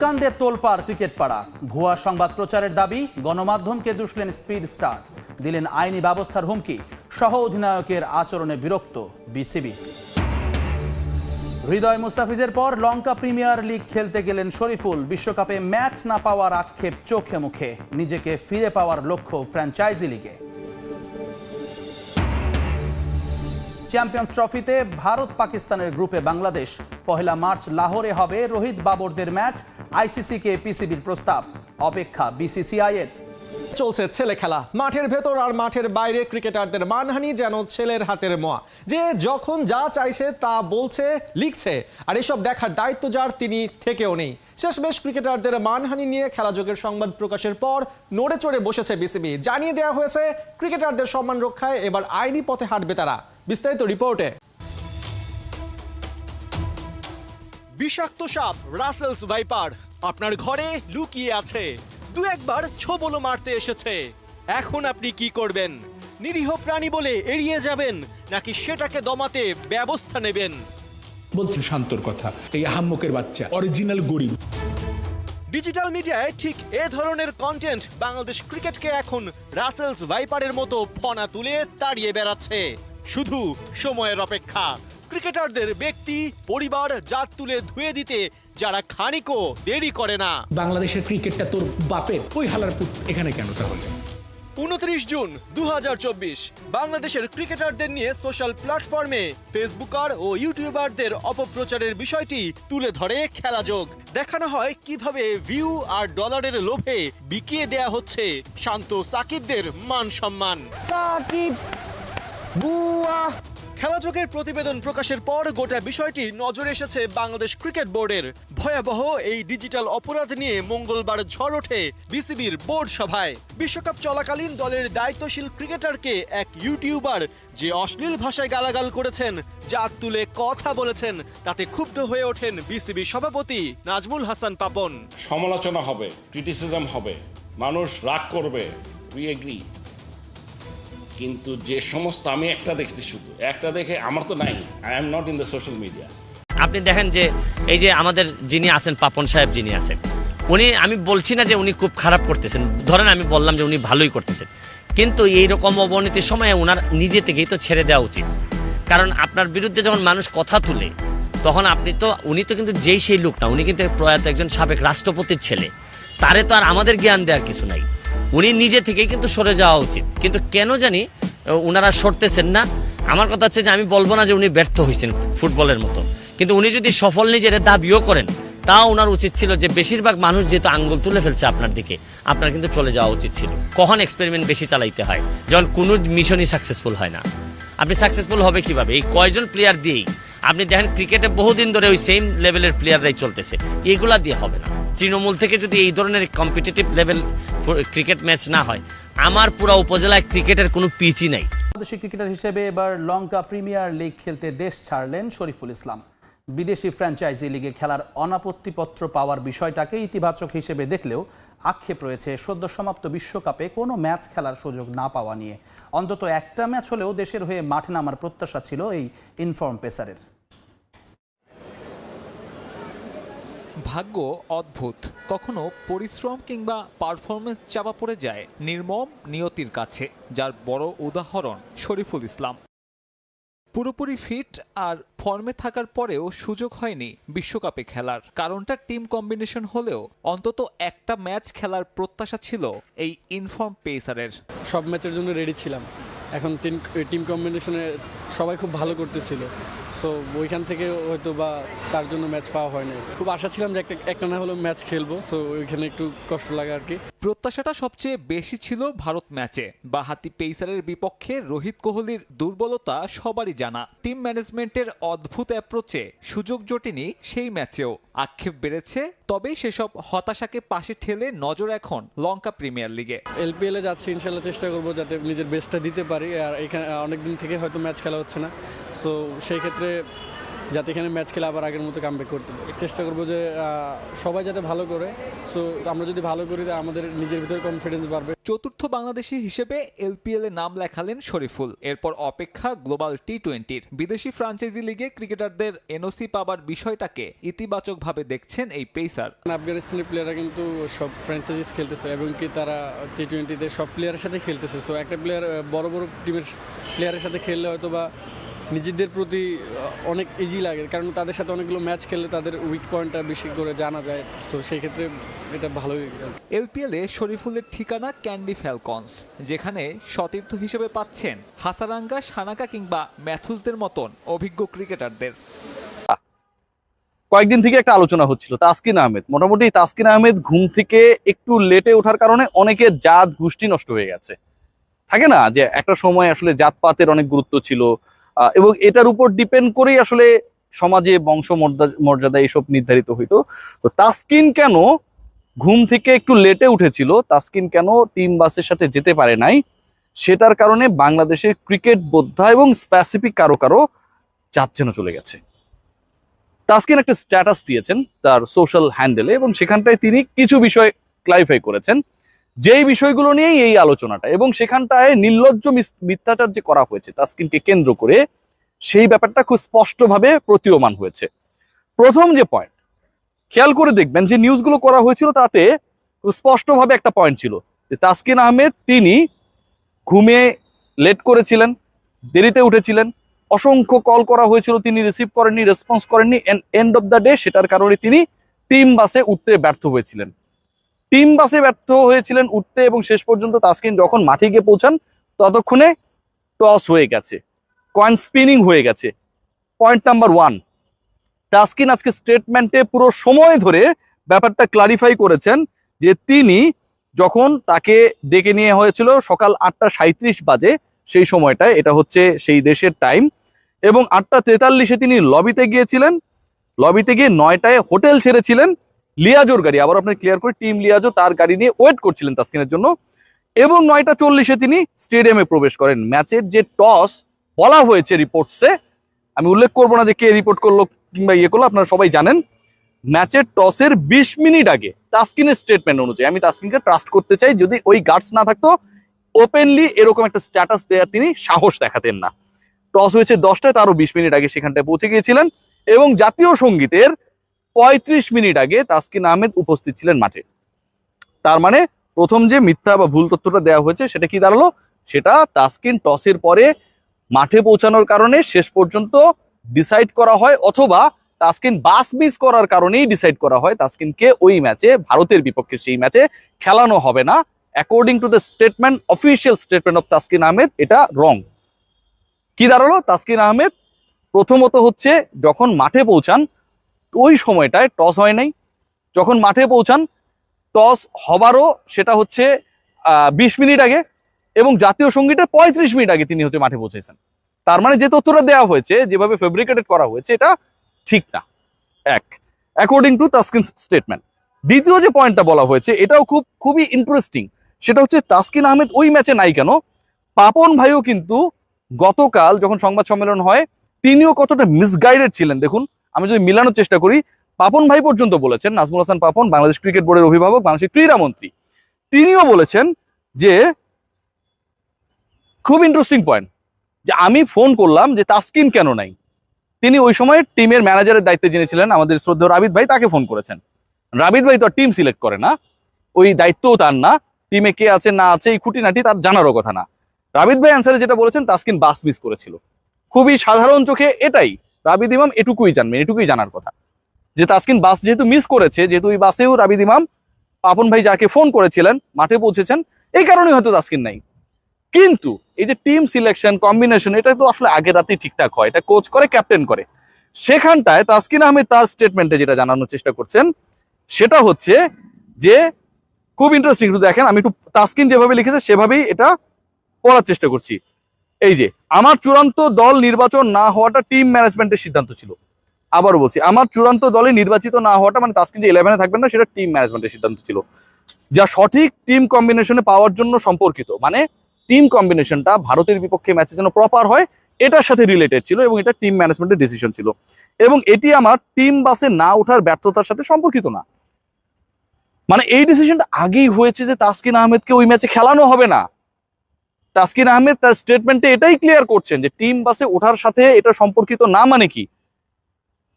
কাণ্ডে তোলপাড় ক্রিকেট পাড়া, ভুয়া সংবাদ প্রচারের দাবি, গণমাধ্যমকে দুষলেন স্পিড স্টার, দিলেন আইনি ব্যবস্থার হুমকি, সহ অধিনায়কের আচরণে বিরক্ত বিসিবি। হৃদয় মুস্তাফিজের পর লঙ্কা প্রিমিয়ার লিগ খেলতে গেলেন শরীফুল, বিশ্বকাপে ম্যাচ না পাওয়ার আক্ষেপ চোখে মুখে, নিজেকে ফিরে পাওয়ার লক্ষ্য ফ্র্যাঞ্চাইজি লিগে। চ্যাম্পিয়ন্স ট্রফিতে ভারত পাকিস্তানের গ্রুপে বাংলাদেশ, 1 মার্চ লাহোরে হবে রোহিত বাবরদের ম্যাচ, আইসিসিকে পিসিবির প্রস্তাব, অপেক্ষা বিসিসিআই এর। চলছে ছেলে খেলা, মাঠের ভেতর আর মাঠের বাইরে ক্রিকেটারদের মানহানি যেন ছেলের হাতের মোয়া, যে যখন যা চাইছে তা বলছে, লিখছে, আর এসব দেখার দায়িত্ব যার তিনি থেকেও নেই। শেষমেশ ক্রিকেটারদের মানহানি নিয়ে খেলাযোগের সংবাদ প্রকাশের পর নড়ে চড়ে বসেছে বিসিবি। জানিয়ে দেওয়া হয়েছে ক্রিকেটারদের সম্মান রক্ষায় এবার আইনি পথে হাঁটবে তারা। বিস্তারিত রিপোর্টে। বিষাক্ত সাপ রাসেলস ভাইপার আপনার ঘরে লুকিয়ে আছে, দু একবার ছোবল মারতে এসেছে। এখন আপনি কি করবেন? নিরীহ প্রাণী বলে এড়িয়ে যাবেন, নাকি সেটাকে দমাতে ব্যবস্থা নেবেন? বলছে শান্তর কথা, এই আহাম্মকের বাচ্চা অরিজিনাল গরিব। ডিজিটাল মিডিয়ায় ঠিক এ ধরনের কন্টেন্ট বাংলাদেশ ক্রিকেটকে এখন রাসেলস ভাইপারের মতো ফনা তুলে তাড়িয়ে বেড়াচ্ছে। শুধু সময়ের অপেক্ষা, ক্রিকেটারদের ব্যক্তি, পরিবার, জাত তুলে ধুয়ে দিতে যারা খানিকও দেরি করে না। বাংলাদেশের ক্রিকেটটা তোর বাপের, ওই হালার পুত এখানে কেন তাহলে? 29 জুন 2024 বাংলাদেশের ক্রিকেটারদের নিয়ে সোশ্যাল প্ল্যাটফর্মে ফেসবুকার ও ইউটিউবারদের অপপ্রচারের বিষয়টি তুলে ধরে খেলাযোগ। দেখানো হয় কিভাবে ভিউ আর ডলারের লোভে বিকিয়ে দেয়া হচ্ছে শান্ত সাকিবদের মান সম্মান। সাকিব বুয়া। খেলাযোগের প্রতিবেদন প্রকাশের পর গোটা বিষয়টি নজরে এসেছে বাংলাদেশ ক্রিকেট বোর্ডের। ভয়াবহ এই ডিজিটাল অপরাধ নিয়ে মঙ্গলবার ঝড় ওঠে বিসিবির বোর্ড সভায়। বিশ্বকাপ চলাকালীন দলের দায়িত্বশীল ক্রিকেটারকে এক ইউটিউবার যে অশ্লীল ভাষায় গালাগাল করেছেন, জাত তুলে কথা বলেছেন, তাতে ক্ষুব্ধ হয়ে ওঠেন বিসিবি সভাপতি নাজমুল হাসান পাপন। সমালোচনা হবে, ক্রিটিসিজম হবে, মানুষ রাগ করবে, উই এগ্রি, কিন্তু যে সমস্ত আমি একটা দেখছি, শুধু একটা দেখে আমার তো নাই, I am not in the social media. আপনি দেখেন যে এই যে আমাদের যিনি আছেন পাপন সাহেব যিনি আছেন, উনি, আমি বলছি না যে উনি খুব খারাপ করতেছেন, ধরেন আমি বললাম যে উনি ভালোই করতেছেন, কিন্তু এইরকম অবনতির সময়ে ওনার নিজে থেকেই তো ছেড়ে দেওয়া উচিত। কারণ আপনার বিরুদ্ধে যখন মানুষ কথা তুলে, তখন উনি তো কিন্তু যেই সেই লোক না, উনি কিন্তু প্রয়াত একজন সাবেক রাষ্ট্রপতির ছেলে, তারে তো আর আমাদের জ্ঞান দেওয়ার কিছু নাই, উনি নিজে থেকেই কিন্তু সরে যাওয়া উচিত। কিন্তু কেন জানি ওনারা সরতেছেন না। আমার কথা হচ্ছে যে আমি বলবো না যে উনি ব্যর্থ হয়েছেন ফুটবলের মতো, কিন্তু উনি যদি সফল নিজের দাবিও করেন, তাও ওনার উচিত ছিল যে বেশিরভাগ মানুষ যেহেতু আঙ্গুল তুলে ফেলছে আপনার দিকে, আপনার কিন্তু চলে যাওয়া উচিত ছিল। কখন এক্সপেরিমেন্ট বেশি চালাইতে হয়, যখন কোনো মিশনই সাকসেসফুল হয় না। আপনি সাকসেসফুল হবে কিভাবে? এই কয়জন প্লেয়ার দিয়েই আপনি দেখেন ক্রিকেটে বহুদিন ধরে ওই সেম লেভেলের প্লেয়াররাই চলতেছে, এগুলা দিয়ে হবে না। তৃণমূল থেকে যদি এই ধরনের কম্পিটিটিভ লেভেল ক্রিকেট ম্যাচ না হয়, আমার পুরো উপজেলায় ক্রিকেটের কোনো পিচই নাই। বাংলাদেশি ক্রিকেটার হিসেবে এবার লঙ্কা প্রিমিয়ার লিগ খেলতে দেশ ছাড়লেন শরীফুল ইসলাম। বিদেশি ফ্র্যাঞ্চাইজি লিগে খেলার অনাপত্তিপত্র পাওয়ার বিষয়টাকে ইতিবাচক হিসেবে দেখলেও আক্ষেপ রয়েছে সদ্য সমাপ্ত বিশ্বকাপে কোনো ম্যাচ খেলার সুযোগ না পাওয়া নিয়ে। অন্তত একটা ম্যাচ হলেও দেশের হয়ে মাঠে নামার প্রত্যাশা ছিল এই ইনফর্ম পেসারের। ভাগ্য অদ্ভুত, কখনো পরিশ্রম কিংবা পারফরমেন্স চাপা পড়ে যায় নির্মম নিয়তির কাছে, যার বড় উদাহরণ শরীফুল ইসলাম। পুরোপুরি ফিট আর ফর্মে থাকার পরেও সুযোগ হয়নি বিশ্বকাপে খেলার। কারণটা টিম কম্বিনেশন হলেও অন্তত একটা ম্যাচ খেলার প্রত্যাশা ছিল এই ইনফর্ম পেসারের। সব ম্যাচের জন্য রেডি ছিলাম, এখন টিম কম্বিনেশনে সবাই খুব ভালো করতেছিল, সো ওইখান থেকে হয়তো বা তার জন্য ম্যাচ পাওয়া হয়নি। খুব আশা ছিলাম যে একটা না হলেও ম্যাচ খেলবো, সো ওইখানে একটু কষ্ট লাগে আর কি। প্রত্যাশাটা সবচেয়ে বেশি ছিল ভারত ম্যাচে। বাঁহাতি পেসারের বিপক্ষে রোহিত কোহলির দুর্বলতা সবারই জানা। টিম ম্যানেজমেন্টের অদ্ভুত অ্যাপ্রোচে সুযোগ জোটেনি সেই ম্যাচেও। আক্ষেপ বেড়েছে, তবে সেসব হতাশাকে পাশে ঠেলে নজর এখন লঙ্কা প্রিমিয়ার লিগে। LPL এ যাচ্ছি, ইনশাল্লাহ চেষ্টা করবো যাতে নিজের বেস্টটা দিতে পারি। আর এখানে অনেকদিন থেকে হয়তো ম্যাচ খেলা হচ্ছে না, সো সেই ক্ষেত্রে যাতে এখানে ম্যাচ খেলে আবার আগের মতো কামব্যাক করতে পারি। চেষ্টা করবো যে সবাই যাতে ভালো করে, সো আমরা যদি ভালো করি আমাদের নিজের ভিতরে কনফিডেন্স বাড়বে। চতুর্থ বাংলাদেশি হিসেবে এলপিএল এ নাম লেখালেন শরীফুল। এরপর অপেক্ষা গ্লোবাল টি-20। বিদেশি ফ্র্যাঞ্চাইজি লিগে ক্রিকেটারদের এনওসি পাবার বিষয়টাকে ইতিবাচকভাবে দেখছেন এই পেসার। আফগানিস্তানের প্লেয়াররা কিন্তু সব ফ্র্যাঞ্চাইজিস খেলতেছে এবং কি তারা টি-20তে সব প্লেয়ারের সাথে খেলতেছে। সো একটা প্লেয়ার বড় বড় টিমের প্লেয়ারের সাথে খেললে হয়তো বা নিজেদের প্রতি অনেক ইজি লাগে, কারণ তাদের সাথে অনেকগুলো ম্যাচ খেললে তাদের উইক পয়েন্টটা বেশি করে জানা যায়। সো সেই ক্ষেত্রে এটা ভালোই। এলপিএল এ শরীফুলের ঠিকানা ক্যান্ডি ফ্যালকনস, যেখানে সতীর্থ হিসেবে পাচ্ছেন হাসারাঙ্গা, সানাকা কিংবা ম্যাথুসদের মতন অভিজ্ঞ ক্রিকেটারদের। কয়েকদিন থেকে একটা আলোচনা হচ্ছিল তাসকিন আহমেদ। মোটামুটি তাসকিন আহমেদ ঘুম থেকে একটু লেটে ওঠার কারণে অনেকের জাত গোষ্ঠী নষ্ট হয়ে গেছে। থাকে না যে একটা সময় আসলে জাতপাতের অনেক গুরুত্ব ছিল, এবং এটার উপর ডিপেন্ড করেই আসলে সমাজে বংশ মর্যাদা এইসব নির্ধারিত হইতো। তো তাসকিন কেন ঘুম থেকে একটু লেটে উঠেছিল, তাসকিন কেন টিম বাসের সাথে যেতে পারে নাই, সেটার কারণে বাংলাদেশের ক্রিকেট বোদ্ধা এবং স্পেসিফিক কারো কারো জাত যেন চলে গেছে। তাসকিন একটা স্ট্যাটাস দিয়েছেন তার সোশ্যাল হ্যান্ডেলে, এবং সেখানটায় তিনি কিছু বিষয় ক্লারিফাই করেছেন, যেই বিষয়গুলো নিয়েই এই আলোচনাটা, এবং সেখানটায় নির্লজ্জ মিথ্যাচার যে করা হয়েছে তাসকিনকে কেন্দ্র করে, সেই ব্যাপারটা খুব স্পষ্টভাবে প্রতীয়মান হয়েছে। প্রথম যে পয়েন্ট, খেয়াল করে দেখবেন যে নিউজগুলো করা হয়েছিল তাতে খুব স্পষ্টভাবে একটা পয়েন্ট ছিল যে তাসকিন আহমেদ তিনি ঘুমে লেট করেছিলেন, দেরিতে উঠেছিলেন, অসংখ্য কল করা হয়েছিল, তিনি রিসিভ করেননি, রেসপন্স করেননি, এন্ড অফ দ্য ডে সেটার কারণে তিনি টিম বাসে উঠতে ব্যর্থ হয়েছিলেন। টিম বাসে ব্যর্থ হয়েছিলেন উঠতে, এবং শেষ পর্যন্ত তাসকিন যখন মাঠে গিয়ে পৌঁছান ততক্ষণে টস হয়ে গেছে, কয়েন স্পিনিং হয়ে গেছে। পয়েন্ট নাম্বার 1, তাসকিন আজকে স্টেটমেন্টে পুরো সময় ধরে ব্যাপারটা ক্লারিফাই করেছেন যে তিনি যখন তাকে ডেকে নিয়ে হয়েছিল সকাল 8:37 বাজে, সেই সময়টায়, এটা হচ্ছে সেই দেশের টাইম, এবং 8:43-এ তিনি লবিতে গিয়েছিলেন। লবিতে গিয়ে 9টায় হোটেল ছেড়েছিলেন। লিয়াজোর গাড়ি, আবার আপনি ক্লিয়ার করে, টিম লিয়াজো তার গাড়ি নিয়ে ওয়েট করছিলেন তাসকিনের জন্য, এবং 9:40-এ তিনি স্টেডিয়ামে প্রবেশ করেন। ম্যাচের যে টস বলা হয়েছে রিপোর্টসে, আমি উল্লেখ করবো না যে কে রিপোর্ট করলো কিংবা ইয়ে করলো, আপনারা সবাই জানেন। ম্যাচের টসের 20 মিনিট আগে তাসকিনের স্টেটমেন্ট অনুযায়ী, আমি তাসকিনকে ট্রাস্ট করতে চাই, যদি ওই গার্ডস না থাকতো ওপেনলি এরকম একটা স্ট্যাটাস দেওয়ার তিনি সাহস দেখাতেন না। টস হয়েছে 10টায়, তারও 20 মিনিট আগে সেখানটায় পৌঁছে গিয়েছিলেন, এবং জাতীয় সঙ্গীতের 35 মিনিট আগে তাসকিন আহমেদ উপস্থিত ছিলেন মাঠে। তার মানে প্রথম যে মিথ্যা বা ভুল তথ্যটা দেওয়া হয়েছে সেটা কি দাঁড়ালো, সেটা তাসকিন টসের পরে মাঠে পৌঁছানোর কারণে শেষ পর্যন্ত ডিসাইড করা হয়, অথবা তাসকিন বাস মিস করার কারণেই ডিসাইড করা হয় তাসকিনকে ওই ম্যাচে, ভারতের বিপক্ষে সেই ম্যাচে খেলানো হবে না। According to the statement, official statement of Taskin Ahmed, এটা রং। কি দাঁড়ালো, তাসকিন আহমেদ প্রথমত হচ্ছে যখন মাঠে পৌঁছান ওই সময়টায় টস হয় নাই, যখন মাঠে পৌঁছান টস হবারও সেটা হচ্ছে 20 মিনিট আগে, এবং জাতীয় সঙ্গীতের 35 মিনিট আগে তিনি হচ্ছে মাঠে পৌঁছেছেন। তার মানে যে তথ্যটা দেওয়া হয়েছে, যেভাবে ফেব্রিকেটেড করা হয়েছে, এটা ঠিক না, এক, অ্যাকর্ডিং টু তাসকিন স্টেটমেন্ট। দ্বিতীয় যে পয়েন্টটা বলা হয়েছে, এটাও খুবই ইন্টারেস্টিং, সেটা হচ্ছে তাসকিন আহমেদ ওই ম্যাচে নাই কেন। পাপন ভাইও কিন্তু গতকাল যখন সংবাদ সম্মেলন হয়, তিনিও কতটা মিসগাইডেড ছিলেন দেখুন। আমি যদি মিলানোর চেষ্টা করি, পাপন ভাই পর্যন্ত বলেছেন, নাজমুল হাসান পাপন, বাংলাদেশ ক্রিকেট বোর্ডের অভিভাবক, বাংলাদেশের ক্রীড়ামন্ত্রী, তিনিও বলেছেন যে, খুব ইন্টারেস্টিং পয়েন্ট, যে আমি ফোন করলাম যে তাসকিন কেন নাই। তিনি ওই সময় টিমের ম্যানেজারের দায়িত্বে যিনি ছিলেন আমাদের শ্রদ্ধেয় রাবিদ ভাই, তাকে ফোন করেছেন। রাবিদ ভাই তো টিম সিলেক্ট করে না, ওই দায়িত্বও তার না, টিমে কে আছে না আছে এই খুঁটিনাটি তার জানারও কথা না। রাবিদ ভাই অ্যান্সারে যেটা বলেছেন, তাসকিন বাস মিস করেছিল। খুবই সাধারণ চোখে এটাই রাবিদ ইমাম এটুকুই জানবেন, এটুকুই জানার কথা, যে তাসকিন বাস যেহেতু মিস করেছে, যেহেতু ওই বাসেও রাবিদ ইমাম, পাপন ভাই যাকে ফোন করেছিলেন, মাঠে পৌঁছেছেন, এই কারণেই হয়তো তাসকিন নাই। কিন্তু এই যে টিম সিলেকশন, কম্বিনেশন, এটা তো আসলে আগের রাতেই ঠিকঠাক হয়, এটা কোচ করে, ক্যাপ্টেন করে। সেখানটায় তাসকিন আহমেদ তার স্টেটমেন্টে যেটা জানানোর চেষ্টা করছেন, সেটা হচ্ছে যে খুব ইন্টারেস্টিং। একটু দেখেন, আমি একটু তাসকিন যেভাবে লিখেছে সেভাবেই এটা পড়ার চেষ্টা করছি। এই যে, আমার চূড়ান্ত দল নির্বাচন না হওয়াটা টিম ম্যানেজমেন্টের সিদ্ধান্ত ছিল। আবারও বলছি, আমার চূড়ান্ত দলে নির্বাচিত না হওয়াটা, মানে তাসকিন যে 11-এ থাকবেন না, সেটা টিম ম্যানেজমেন্টের সিদ্ধান্ত ছিল, যা সঠিক টিম কম্বিনেশনে পাওয়ার জন্য সম্পর্কিত। মানে টিম কম্বিনেশনটা ভারতের বিপক্ষে ম্যাচে যেন প্রপার হয়, এটার সাথে রিলেটেড ছিল এবং এটা টিম ম্যানেজমেন্টের ডিসিশন ছিল এবং এটি আমার টিম বাসে না ওঠার ব্যর্থতার সাথে সম্পর্কিত না। মানে এই ডিসিশনটা আগেই হয়েছে যে তাসকিন আহমেদকে ওই ম্যাচে খেলানো হবে না। তাসকিন আহমেদ তার স্টেটমেন্টে এটাই ক্লিয়ার করছেন যে টিম বাসে ওঠার সাথে এটা সম্পর্কিত না, মানে কি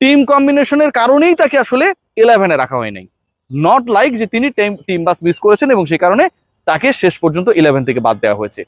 টিম কম্বিনেশনের কারণেই তাকে আসলে 11-এ রাখা হয় নাই, নট লাইক যে তিনি টিম বাস মিস করেছেন এবং সেই কারণে তাকে শেষ পর্যন্ত 11 থেকে বাদ দেওয়া হয়েছে।